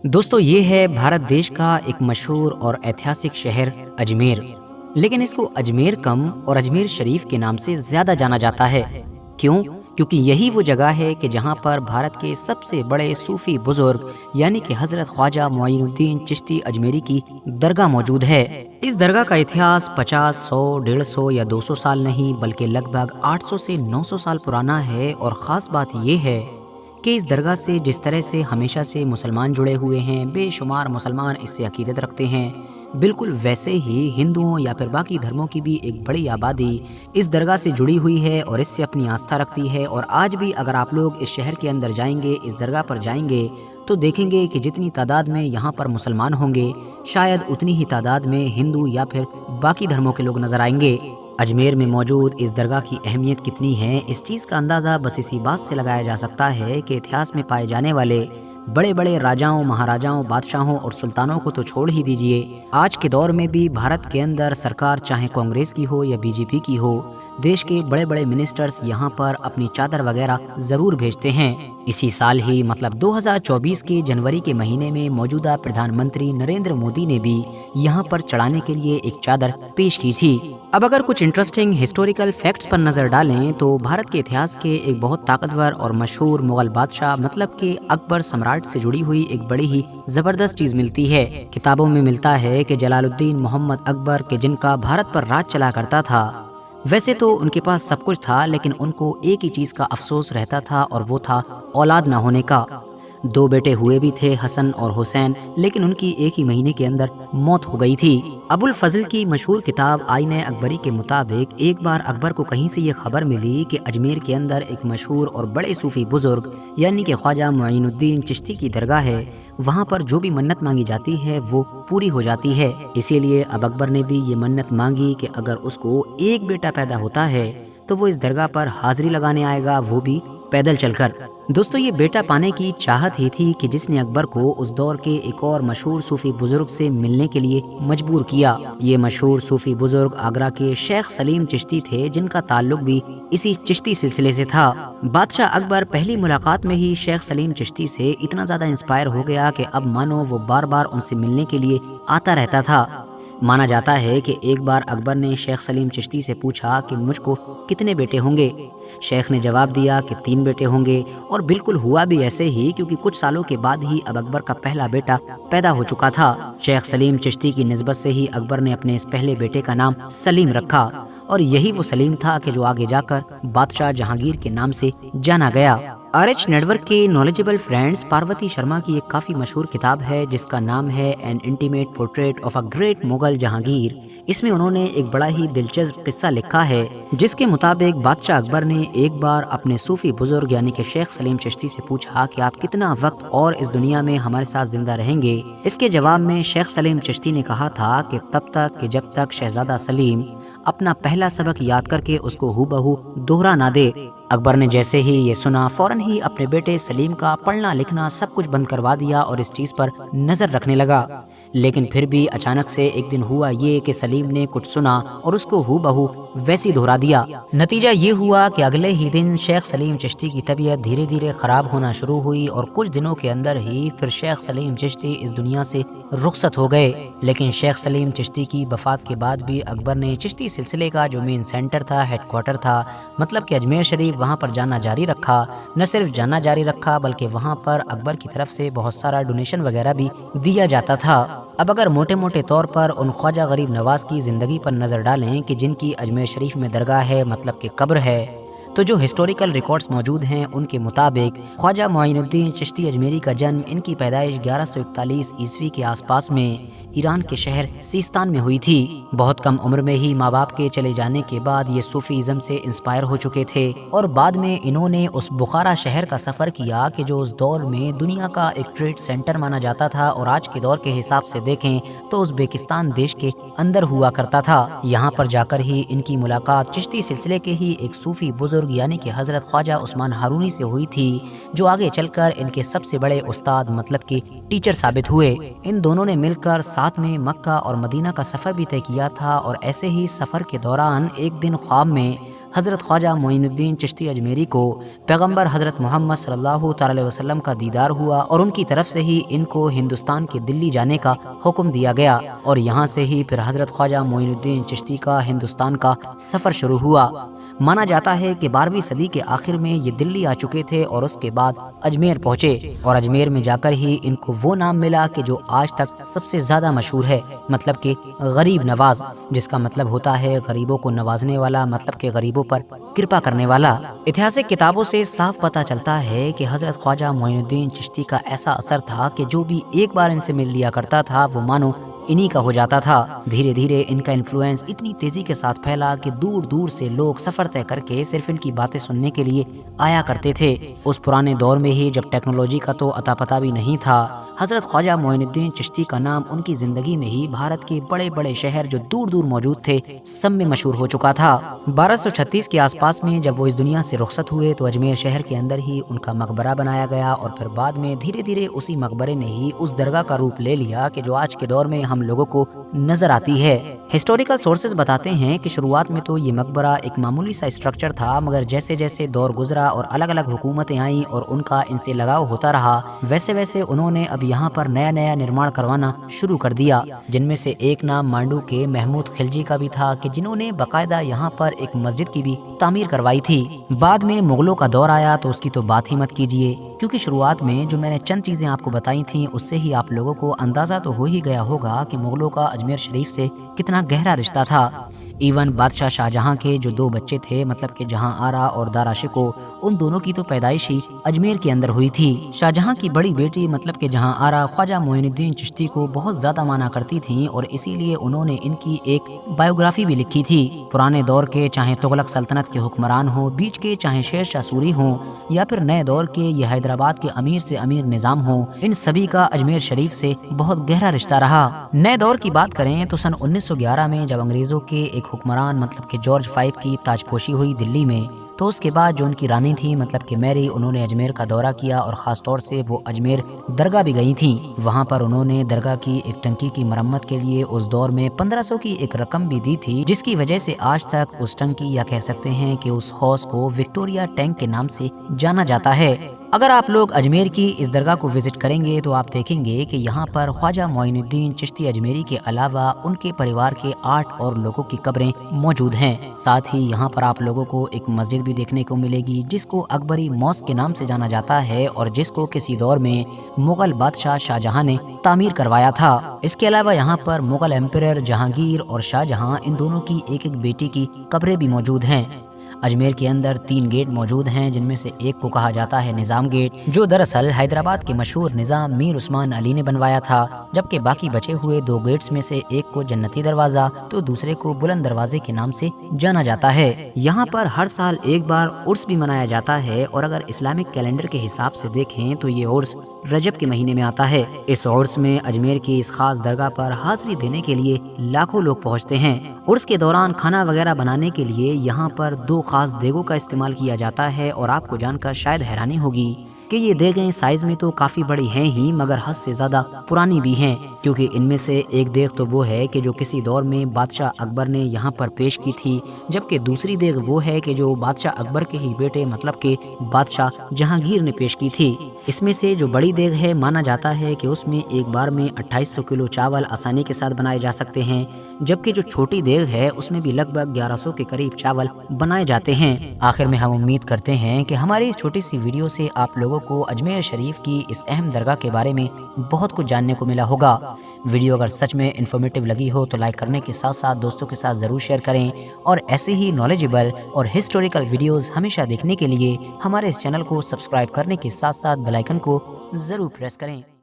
दोस्तों ये है भारत देश का एक मशहूर और ऐतिहासिक शहर अजमेर। लेकिन इसको अजमेर कम और अजमेर शरीफ के नाम से ज़्यादा जाना जाता है। क्यों? क्योंकि यही वो जगह है कि जहाँ पर भारत के सबसे बड़े सूफ़ी बुज़ुर्ग यानी कि हज़रत ख्वाजा मुइनुद्दीन चिश्ती अजमेरी की दरगाह मौजूद है। इस दरगाह का इतिहास 50, 100, 150 या 200 साल नहीं बल्कि लगभग 800 से 900 साल पुराना है। और ख़ास बात ये है कि इस दरगाह से जिस तरह से हमेशा से मुसलमान जुड़े हुए हैं, बेशुमार मुसलमान इससे अकीदत रखते हैं, बिल्कुल वैसे ही हिंदुओं या फिर बाकी धर्मों की भी एक बड़ी आबादी इस दरगाह से जुड़ी हुई है और इससे अपनी आस्था रखती है। और आज भी अगर आप लोग इस शहर के अंदर जाएंगे, इस दरगाह पर जाएंगे, तो देखेंगे कि जितनी तादाद में यहाँ पर मुसलमान होंगे, शायद उतनी ही तादाद में हिंदू या फिर बाकी धर्मों के लोग नजर आएंगे। अजमेर में मौजूद इस दरगाह की अहमियत कितनी है, इस चीज़ का अंदाज़ा बस इसी बात से लगाया जा सकता है कि इतिहास में पाए जाने वाले बड़े बड़े राजाओं, महाराजाओं, बादशाहों और सुल्तानों को तो छोड़ ही दीजिए, आज के दौर में भी भारत के अंदर सरकार चाहे कांग्रेस की हो या बीजेपी की हो, देश के बड़े बड़े मिनिस्टर्स यहाँ पर अपनी चादर वगैरह ज़रूर भेजते हैं। इसी साल ही मतलब 2024 के जनवरी के महीने में मौजूदा प्रधानमंत्री नरेंद्र मोदी ने भी यहाँ पर चढ़ाने के लिए एक चादर पेश की थी। अब अगर कुछ इंटरेस्टिंग हिस्टोरिकल फैक्ट्स पर नजर डालें तो भारत के इतिहास के एक बहुत ताकतवर और मशहूर मुगल बादशाह मतलब के अकबर सम्राट से जुड़ी हुई एक बड़ी ही जबरदस्त चीज मिलती है। किताबों में मिलता है कि जलालुद्दीन मोहम्मद अकबर के जिनका भारत पर राज चला करता था, वैसे तो उनके पास सब कुछ था, लेकिन उनको एक ही चीज का अफसोस रहता था और वो था औलाद न होने का। 2 बेटे हुए भी थे, हसन और हुसैन, लेकिन उनकी एक ही महीने के अंदर मौत हो गई थी। अबुल फजल की मशहूर किताब आईने अकबरी के मुताबिक एक बार अकबर को कहीं से ये खबर मिली कि अजमेर के अंदर एक मशहूर और बड़े सूफी बुजुर्ग यानी कि ख्वाजा मुइनुद्दीन चिश्ती की दरगाह है, वहाँ पर जो भी मन्नत मांगी जाती है वो पूरी हो जाती है। इसीलिए अब अकबर ने भी ये मन्नत मांगी कि अगर उसको एक बेटा पैदा होता है तो वो इस दरगाह पर हाजिरी लगाने आएगा, वो भी पैदल चलकर। दोस्तों ये बेटा पाने की चाहत ही थी कि जिसने अकबर को उस दौर के एक और मशहूर सूफी बुजुर्ग से मिलने के लिए मजबूर किया। ये मशहूर सूफी बुजुर्ग आगरा के शेख सलीम चिश्ती थे, जिनका ताल्लुक भी इसी चिश्ती सिलसिले से था। बादशाह अकबर पहली मुलाकात में ही शेख सलीम चिश्ती से इतना ज्यादा इंस्पायर हो गया कि अब मानो वो बार बार उनसे मिलने के लिए आता रहता था। माना जाता है कि एक बार अकबर ने शेख सलीम चिश्ती से पूछा कि मुझको कितने बेटे होंगे। शेख ने जवाब दिया कि 3 बेटे होंगे, और बिल्कुल हुआ भी ऐसे ही, क्योंकि कुछ सालों के बाद ही अब अकबर का पहला बेटा पैदा हो चुका था। शेख सलीम चिश्ती की निस्बत से ही अकबर ने अपने इस पहले बेटे का नाम सलीम रखा, और यही वो सलीम था कि जो आगे जाकर बादशाह जहांगीर के नाम से जाना गया। RH नेटवर्क के नॉलेजेबल फ्रेंड्स पार्वती शर्मा की एक काफी मशहूर किताब है जिसका नाम है N intimate portrait of a great Mughal Jahangir. इसमें उन्होंने एक बड़ा ही दिलचस्प किस्सा लिखा है, जिसके मुताबिक बादशाह अकबर ने एक बार अपने सूफी बुजुर्ग यानी कि शेख सलीम चिश्ती से पूछा कि आप कितना वक्त और इस दुनिया में हमारे साथ जिंदा रहेंगे। इसके जवाब में शेख सलीम चिश्ती ने कहा था कि तब तक कि जब तक शहजादा सलीम अपना पहला सबक याद करके उसको हूबहू दोहरा ना दे। अकबर ने जैसे ही ये सुना फौरन ही अपने बेटे सलीम का पढ़ना लिखना सब कुछ बंद करवा दिया और इस चीज पर नजर रखने लगा। लेकिन फिर भी अचानक से एक दिन हुआ ये कि सलीम ने कुछ सुना और उसको हूबहू वैसी दोहरा दिया। नतीजा ये हुआ कि अगले ही दिन शेख सलीम चिश्ती की तबीयत धीरे धीरे खराब होना शुरू हुई और कुछ दिनों के अंदर ही फिर शेख सलीम चिश्ती इस दुनिया से रुखसत हो गए। लेकिन शेख सलीम चिश्ती की वफात के बाद भी अकबर ने चिश्ती सिलसिले का जो मेन सेंटर था, हेडक्वार्टर था, मतलब कि अजमेर शरीफ, वहाँ पर जाना जारी रखा। न सिर्फ जाना जारी रखा बल्कि वहाँ पर अकबर की तरफ से बहुत सारा डोनेशन वगैरह भी दिया जाता था। अब अगर मोटे मोटे तौर पर उन ख्वाजा गरीब नवाज की ज़िंदगी पर नज़र डालें कि जिनकी अजमेर शरीफ में दरगाह है, मतलब कि कब्र है, तो जो हिस्टोरिकल रिकॉर्ड्स मौजूद हैं उनके मुताबिक ख्वाजा मुइनुद्दीन चिश्ती अजमेरी का जन्म, इनकी पैदाइश 1141 ईस्वी के आसपास में ईरान के शहर सीस्तान में हुई थी। बहुत कम उम्र में ही माँ बाप के चले जाने के बाद ये सूफीज़म से इंस्पायर हो चुके थे और बाद में इन्होंने उस बुखारा शहर का सफ़र किया कि जो उस दौर में दुनिया का एक ट्रेड सेंटर माना जाता था और आज के दौर के हिसाब से देखें तो उज़्बेकिस्तान देश के अंदर हुआ करता था। यहाँ पर जाकर ही इनकी मुलाकात चिश्ती सिलसिले के ही एक सूफी बुजुर्ग यानी कि हजरत ख्वाजा उस्मान हारूनी से हुई थी, जो आगे चलकर इनके सबसे बड़े उस्ताद मतलब कि टीचर साबित हुए। इन दोनों ने मिलकर साथ में मक्का और मदीना का सफर भी तय किया था और ऐसे ही सफर के दौरान एक दिन ख्वाब में حضرت خواجہ معین الدین چشتی اجمیری کو پیغمبر حضرت محمد صلی اللہ تعالی وسلم کا دیدار ہوا اور ان کی طرف سے ہی ان کو ہندوستان کے دلی جانے کا حکم دیا گیا اور یہاں سے ہی پھر حضرت خواجہ معین الدین چشتی کا ہندوستان کا سفر شروع ہوا۔ مانا جاتا ہے کہ 12ویں صدی کے آخر میں یہ دلی آ چکے تھے اور اس کے بعد اجمیر پہنچے اور اجمیر میں جا کر ہی ان کو وہ نام ملا کہ جو آج تک سب سے زیادہ مشہور ہے، مطلب کہ غریب نواز، جس کا مطلب ہوتا ہے غریبوں کو نوازنے والا، مطلب کہ غریبوں پر کرپا کرنے والا۔ اتہاسک کتابوں سے صاف پتہ چلتا ہے کہ حضرت خواجہ معین الدین چشتی کا ایسا اثر تھا کہ جو بھی ایک بار ان سے مل لیا کرتا تھا وہ مانو انہی کا ہو جاتا تھا۔ دھیرے دھیرے ان کا انفلوئنس اتنی تیزی کے ساتھ پھیلا کہ دور دور سے لوگ سفر طے کر کے صرف ان کی باتیں سننے کے لیے آیا کرتے تھے۔ اس پرانے دور میں ہی جب ٹیکنالوجی کا تو اتا پتہ بھی نہیں تھا، حضرت خواجہ معین الدین چشتی کا نام ان کی زندگی میں ہی بھارت کے بڑے بڑے شہر جو دور دور موجود تھے سب میں مشہور ہو چکا تھا۔ 1236 کے آس پاس میں جب وہ اس دنیا سے رخصت ہوئے تو اجمیر شہر کے اندر ہی ان کا مقبرہ بنایا گیا اور پھر بعد میں دھیرے دھیرے اسی مقبرے نے ہی اس درگاہ کا روپ لے لیا کہ جو آج کے دور میں ہم لوگوں کو نظر آتی ہے۔ ہسٹوریکل سورسز بتاتے ہیں کہ شروعات میں تو یہ مقبرہ ایک معمولی سا اسٹرکچر تھا، مگر جیسے جیسے دور گزرا اور الگ الگ حکومتیں آئیں اور ان کا ان سے لگاؤ ہوتا رہا، ویسے ویسے انہوں نے اب یہاں پر نیا نیا نرمان کروانا شروع کر دیا، جن میں سے ایک نام مانڈو کے محمود خلجی کا بھی تھا کہ جنہوں نے باقاعدہ یہاں پر ایک مسجد کی بھی تعمیر کروائی تھی۔ بعد میں مغلوں کا دور آیا تو اس کی تو بات ہی مت کیجیے، کیونکہ شروعات میں جو میں نے چند چیزیں آپ کو بتائی تھیں اس سے ہی آپ لوگوں کو اندازہ تو ہو ہی گیا ہوگا کہ مغلوں کا اجمیر شریف سے کتنا گہرا رشتہ تھا۔ ایون بادشاہ شاہجہاں کے جو 2 بچے تھے، مطلب کہ جہاں آرا اور دارا شکو، ان دونوں کی تو پیدائش ہی اجمیر کے اندر ہوئی تھی۔ شاہجہاں کی بڑی بیٹی مطلب کہ جہاں آرا خواجہ معین الدین چشتی کو بہت زیادہ مانا کرتی تھیں اور اسی لیے انہوں نے ان کی ایک بایوگرافی بھی لکھی تھی۔ پرانے دور کے چاہے تغلق سلطنت کے حکمران ہوں، بیچ کے چاہے شیر شاہ سوری ہوں، یا پھر نئے دور کے یہ حیدرآباد کے امیر سے امیر نظام ہوں، ان سبھی کا اجمیر شریف سے بہت گہرا رشتہ رہا۔ نئے دور کی بات کریں تو سن 1911 میں جب انگریزوں کے ایک حکمران مطلب کہ جارج 5 کی تاج پوشی ہوئی دلی میں، تو اس کے بعد جو ان کی رانی تھی مطلب کہ میری، انہوں نے اجمیر کا دورہ کیا اور خاص طور سے وہ اجمیر درگاہ بھی گئی تھیں۔ وہاں پر انہوں نے درگاہ کی ایک ٹنکی کی مرمت کے لیے اس دور میں 1500 کی ایک رقم بھی دی تھی، جس کی وجہ سے آج تک اس ٹنکی یا کہہ سکتے ہیں کہ اس حوض کو وکٹوریا ٹینک کے نام سے جانا جاتا ہے۔ اگر آپ لوگ اجمیر کی اس درگاہ کو وزٹ کریں گے تو آپ دیکھیں گے کہ یہاں پر خواجہ معین الدین چشتی اجمیری کے علاوہ ان کے پریوار کے 8 اور لوگوں کی قبریں موجود ہیں۔ ساتھ ہی یہاں پر آپ لوگوں کو ایک مسجد بھی دیکھنے کو ملے گی جس کو اکبری موسک کے نام سے جانا جاتا ہے اور جس کو کسی دور میں مغل بادشاہ شاہجہاں نے تعمیر کروایا تھا۔ اس کے علاوہ یہاں پر مغل ایمپرر جہانگیر اور شاہجہاں ان دونوں کی ایک ایک بیٹی کی قبریں بھی موجود ہیں۔ اجمیر کے اندر 3 گیٹ موجود ہیں، جن میں سے ایک کو کہا جاتا ہے نظام گیٹ، جو دراصل حیدرآباد کے مشہور نظام میر عثمان علی نے بنوایا تھا، جبکہ باقی بچے ہوئے 2 گیٹس میں سے ایک کو جنتی دروازہ تو دوسرے کو بلند دروازے کے نام سے جانا جاتا ہے۔ یہاں پر ہر سال ایک بار عرس بھی منایا جاتا ہے اور اگر اسلامک کیلنڈر کے حساب سے دیکھیں تو یہ عرس رجب کے مہینے میں آتا ہے۔ اس عرس میں اجمیر کی اس خاص درگاہ پر حاضری دینے کے لیے لاکھوں لوگ پہنچتے ہیں۔ عرس کے دوران کھانا وغیرہ بنانے کے لیے یہاں پر 2 خاص دیگوں کا استعمال کیا جاتا ہے اور آپ کو جان کر شاید حیرانی ہوگی کہ یہ دیگیں سائز میں تو کافی بڑی ہیں ہی مگر حد سے زیادہ پرانی بھی ہیں، کیونکہ ان میں سے ایک دیگ تو وہ ہے کہ جو کسی دور میں بادشاہ اکبر نے یہاں پر پیش کی تھی، جبکہ دوسری دیگ وہ ہے کہ جو بادشاہ اکبر کے ہی بیٹے مطلب کہ بادشاہ جہانگیر نے پیش کی تھی۔ اس میں سے جو بڑی دیگ ہے مانا جاتا ہے کہ اس میں ایک بار میں 2800 کلو چاول آسانی کے ساتھ بنائے جا سکتے ہیں، جبکہ جو چھوٹی دیگ ہے اس میں بھی لگ بھگ 1100 کے قریب چاول بنائے جاتے ہیں۔ آخر میں ہم امید کرتے ہیں کہ ہماری اس چھوٹی سی ویڈیو سے آپ لوگوں کو اجمیر شریف کی اس اہم درگاہ کے بارے میں بہت کچھ جاننے کو ملا ہوگا۔ ویڈیو اگر سچ میں انفارمیٹیو لگی ہو تو لائک کرنے کے ساتھ ساتھ دوستوں کے ساتھ ضرور شیئر کریں اور ایسے ہی نالجبل اور ہسٹوریکل ویڈیوز ہمیشہ دیکھنے کے لیے ہمارے اس چینل کو سبسکرائب کرنے کے ساتھ ساتھ بیل آئیکن کو ضرور پریس کریں۔